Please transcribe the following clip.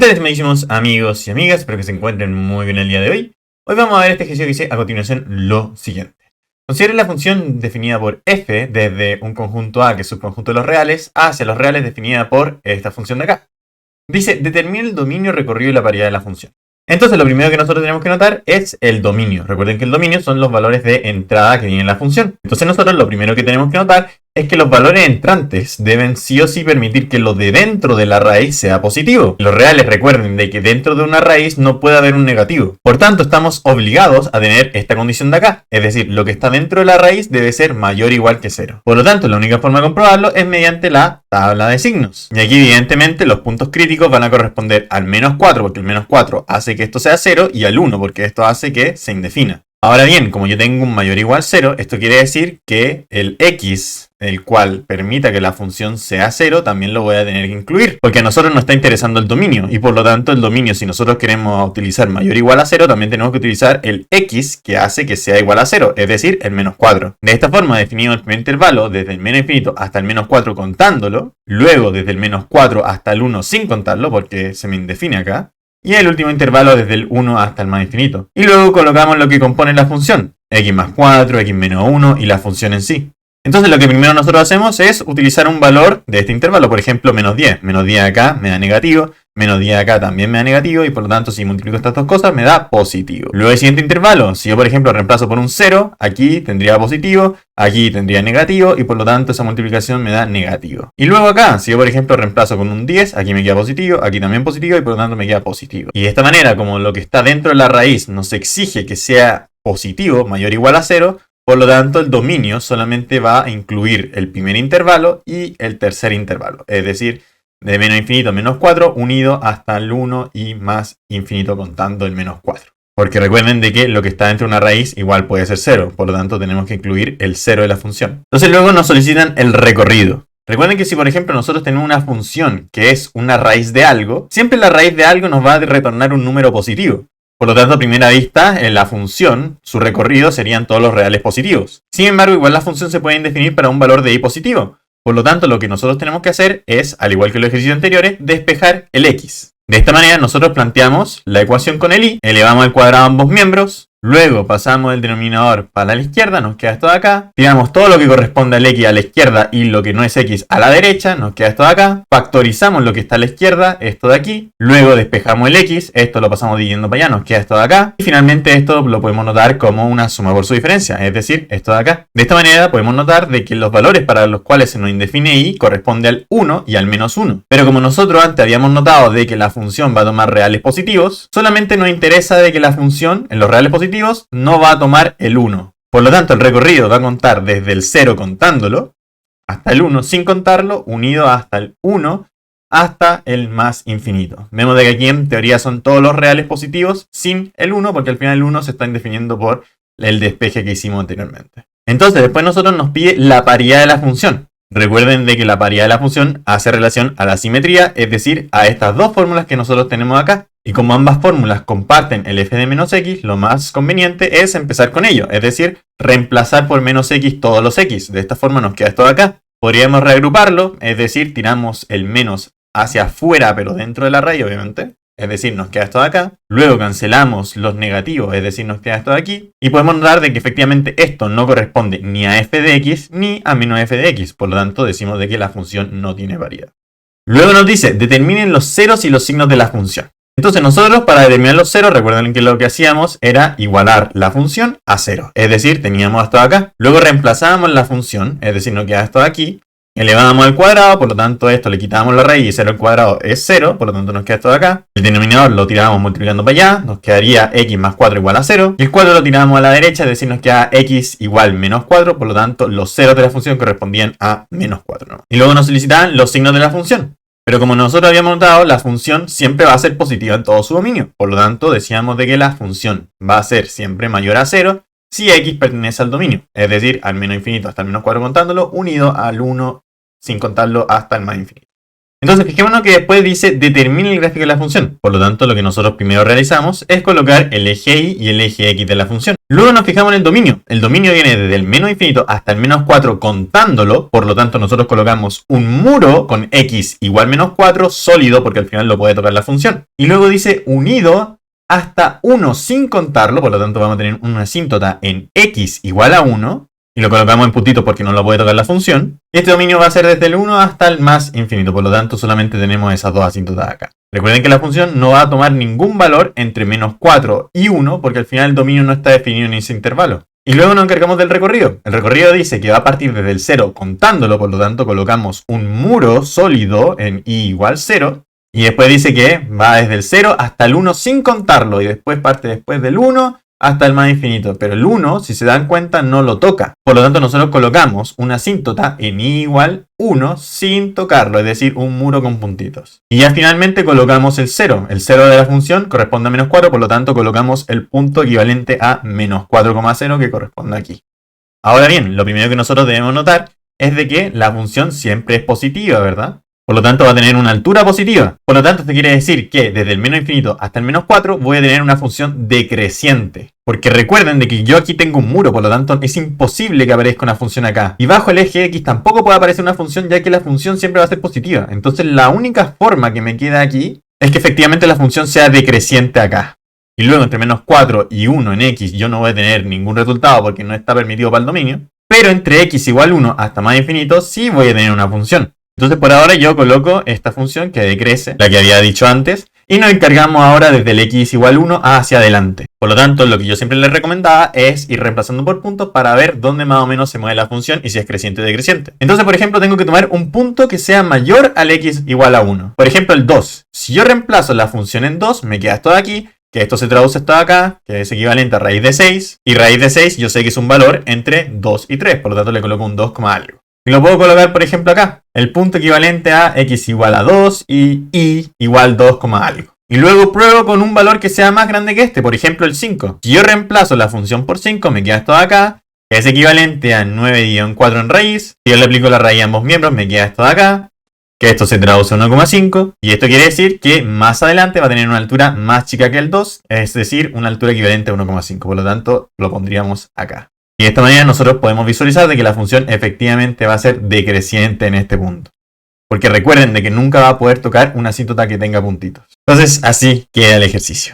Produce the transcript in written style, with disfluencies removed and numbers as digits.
tal, estimadísimos amigos y amigas? Espero que se encuentren muy bien el día de hoy. Hoy vamos a ver este ejercicio que dice a continuación lo siguiente. Considere la función definida por f desde un conjunto A, que es subconjunto de los reales, hacia los reales definida por esta función de acá. Dice, determine el dominio recorrido y la paridad de la función. Entonces lo primero que nosotros tenemos que notar es el dominio. Recuerden que el dominio son los valores de entrada que vienen en la función. Entonces nosotros lo primero que tenemos que notar es que los valores entrantes deben sí o sí permitir que lo de dentro de la raíz sea positivo. Los reales recuerden de que dentro de una raíz no puede haber un negativo. Por tanto, estamos obligados a tener esta condición de acá. Es decir, lo que está dentro de la raíz debe ser mayor o igual que 0. Por lo tanto, la única forma de comprobarlo es mediante la tabla de signos. Y aquí evidentemente los puntos críticos van a corresponder al menos 4, porque el menos 4 hace que esto sea 0, y al 1, porque esto hace que se indefina. Ahora bien, como yo tengo un mayor o igual 0, esto quiere decir que el x, el cual permita que la función sea 0, también lo voy a tener que incluir. Porque a nosotros nos está interesando el dominio. Y por lo tanto el dominio, si nosotros queremos utilizar mayor o igual a 0, también tenemos que utilizar el x que hace que sea igual a 0. Es decir, el menos 4. De esta forma definimos el primer intervalo desde el menos infinito hasta el menos 4 contándolo. Luego desde el menos 4 hasta el 1 sin contarlo, porque se me indefine acá. Y el último intervalo desde el 1 hasta el más infinito. Y luego colocamos lo que compone la función. X más 4, x menos 1 y la función en sí. Entonces lo que primero nosotros hacemos es utilizar un valor de este intervalo. Por ejemplo, menos 10. Menos 10 acá me da negativo. Menos 10 acá también me da negativo. Y por lo tanto, si multiplico estas dos cosas, me da positivo. Luego el siguiente intervalo. Si yo, por ejemplo, reemplazo por un 0, aquí tendría positivo. Aquí tendría negativo. Y por lo tanto, esa multiplicación me da negativo. Y luego acá, si yo, por ejemplo, reemplazo con un 10, aquí me queda positivo. Aquí también positivo. Y por lo tanto, me queda positivo. Y de esta manera, como lo que está dentro de la raíz nos exige que sea positivo, mayor o igual a 0, por lo tanto, el dominio solamente va a incluir el primer intervalo y el tercer intervalo. Es decir, de menos infinito a menos 4 unido hasta el 1 y más infinito contando el menos 4. Porque recuerden de que lo que está dentro de una raíz igual puede ser 0. Por lo tanto, tenemos que incluir el 0 de la función. Entonces luego nos solicitan el recorrido. Recuerden que si por ejemplo nosotros tenemos una función que es una raíz de algo, siempre la raíz de algo nos va a retornar un número positivo. Por lo tanto, a primera vista, en la función, su recorrido serían todos los reales positivos. Sin embargo, igual la función se puede definir para un valor de y positivo. Por lo tanto, lo que nosotros tenemos que hacer es, al igual que los ejercicios anteriores, despejar el x. De esta manera, nosotros planteamos la ecuación con el y, elevamos al cuadrado ambos miembros, luego pasamos el denominador para la izquierda, nos queda esto de acá. Tiramos todo lo que corresponde al x a la izquierda y lo que no es x a la derecha, nos queda esto de acá. Factorizamos lo que está a la izquierda, esto de aquí. Luego despejamos el x, esto lo pasamos dividiendo para allá, nos queda esto de acá. Y finalmente esto lo podemos notar como una suma por su diferencia, es decir, esto de acá. De esta manera podemos notar de que los valores para los cuales se nos indefine y corresponde al 1 y al menos 1. Pero como nosotros antes habíamos notado de que la función va a tomar reales positivos, solamente nos interesa de que la función en los reales positivos no va a tomar el 1. Por lo tanto, el recorrido va a contar desde el 0 contándolo hasta el 1 sin contarlo, unido hasta el 1 hasta el más infinito. Vemos de que aquí en teoría son todos los reales positivos sin el 1, porque al final el 1 se está definiendo por el despeje que hicimos anteriormente. Entonces, después nosotros nos pide la paridad de la función. Recuerden de que la paridad de la función hace relación a la simetría, es decir, a estas dos fórmulas que nosotros tenemos acá. Y como ambas fórmulas comparten el f de menos x, lo más conveniente es empezar con ello. Es decir, reemplazar por menos x todos los x. De esta forma nos queda esto de acá. Podríamos reagruparlo, es decir, tiramos el menos hacia afuera, pero dentro de la raíz, obviamente. Es decir, nos queda esto de acá. Luego cancelamos los negativos, es decir, nos queda esto de aquí. Y podemos notar de que efectivamente esto no corresponde ni a f de x ni a menos f de x. Por lo tanto, decimos de que la función no tiene variedad. Luego nos dice, determinen los ceros y los signos de la función. Entonces nosotros para determinar los ceros, recuerden que lo que hacíamos era igualar la función a 0. Es decir, teníamos esto de acá. Luego reemplazábamos la función, es decir, nos queda esto de aquí. Elevábamos al cuadrado, por lo tanto esto le quitábamos la raíz y 0 al cuadrado es 0, por lo tanto nos queda esto de acá. El denominador lo tirábamos multiplicando para allá, nos quedaría x más 4 igual a 0. Y el 4 lo tirábamos a la derecha, es decir, nos queda x igual menos 4, por lo tanto los ceros de la función correspondían a menos 4, ¿no? Y luego nos solicitaban los signos de la función. Pero como nosotros habíamos notado, la función siempre va a ser positiva en todo su dominio. Por lo tanto, decíamos de que la función va a ser siempre mayor a 0 si x pertenece al dominio. Es decir, al menos infinito hasta el menos 4 contándolo, unido al 1 sin contarlo hasta el más infinito. Entonces fijémonos que después dice determine el gráfico de la función. Por lo tanto, lo que nosotros primero realizamos es colocar el eje y y el eje x de la función. Luego nos fijamos en el dominio. El dominio viene desde el menos infinito hasta el menos 4 contándolo. Por lo tanto, nosotros colocamos un muro con x igual menos 4 sólido porque al final lo puede tocar la función. Y luego dice unido hasta 1 sin contarlo. Por lo tanto, vamos a tener una asíntota en x igual a 1. Y lo colocamos en puntitos porque no lo puede tocar la función. Y este dominio va a ser desde el 1 hasta el más infinito. Por lo tanto, solamente tenemos esas dos asíntotas acá. Recuerden que la función no va a tomar ningún valor entre menos 4 y 1 porque al final el dominio no está definido en ese intervalo. Y luego nos encargamos del recorrido. El recorrido dice que va a partir desde el 0 contándolo. Por lo tanto, colocamos un muro sólido en i igual 0. Y después dice que va desde el 0 hasta el 1 sin contarlo. Y después parte después del 1 hasta el más infinito, pero el 1, si se dan cuenta, no lo toca. Por lo tanto, nosotros colocamos una asíntota en i igual 1 sin tocarlo, es decir, un muro con puntitos. Y ya finalmente colocamos el 0. El 0 de la función corresponde a menos 4, por lo tanto colocamos el punto equivalente a menos 4,0 que corresponde aquí. Ahora bien, lo primero que nosotros debemos notar es de que la función siempre es positiva, ¿verdad? Por lo tanto va a tener una altura positiva. Por lo tanto esto quiere decir que desde el menos infinito hasta el menos 4 voy a tener una función decreciente. Porque recuerden de que yo aquí tengo un muro, por lo tanto es imposible que aparezca una función acá. Y bajo el eje X tampoco puede aparecer una función ya que la función siempre va a ser positiva. Entonces la única forma que me queda aquí es que efectivamente la función sea decreciente acá. Y luego entre menos 4 y 1 en X yo no voy a tener ningún resultado porque no está permitido para el dominio. Pero entre X igual 1 hasta más infinito sí voy a tener una función. Entonces por ahora yo coloco esta función que decrece, la que había dicho antes, y nos encargamos ahora desde el x igual 1 hacia adelante. Por lo tanto, lo que yo siempre les recomendaba es ir reemplazando por puntos para ver dónde más o menos se mueve la función y si es creciente o decreciente. Entonces, por ejemplo, tengo que tomar un punto que sea mayor al x igual a 1. Por ejemplo, el 2. Si yo reemplazo la función en 2, me queda esto de aquí, que esto se traduce esto de acá, que es equivalente a raíz de 6. Y raíz de 6 yo sé que es un valor entre 2 y 3, por lo tanto le coloco un 2, algo. Y lo puedo colocar, por ejemplo, acá. El punto equivalente a x igual a 2 y y igual 2, algo. Y luego pruebo con un valor que sea más grande que este, por ejemplo el 5. Si yo reemplazo la función por 5, me queda esto de acá, que es equivalente a 9-4 en raíz. Si yo le aplico la raíz a ambos miembros, me queda esto de acá, que esto se traduce a 1,5. Y esto quiere decir que más adelante va a tener una altura más chica que el 2, es decir, una altura equivalente a 1,5. Por lo tanto, lo pondríamos acá. Y de esta manera nosotros podemos visualizar de que la función efectivamente va a ser decreciente en este punto. Porque recuerden de que nunca va a poder tocar una asíntota que tenga puntitos. Entonces así queda el ejercicio.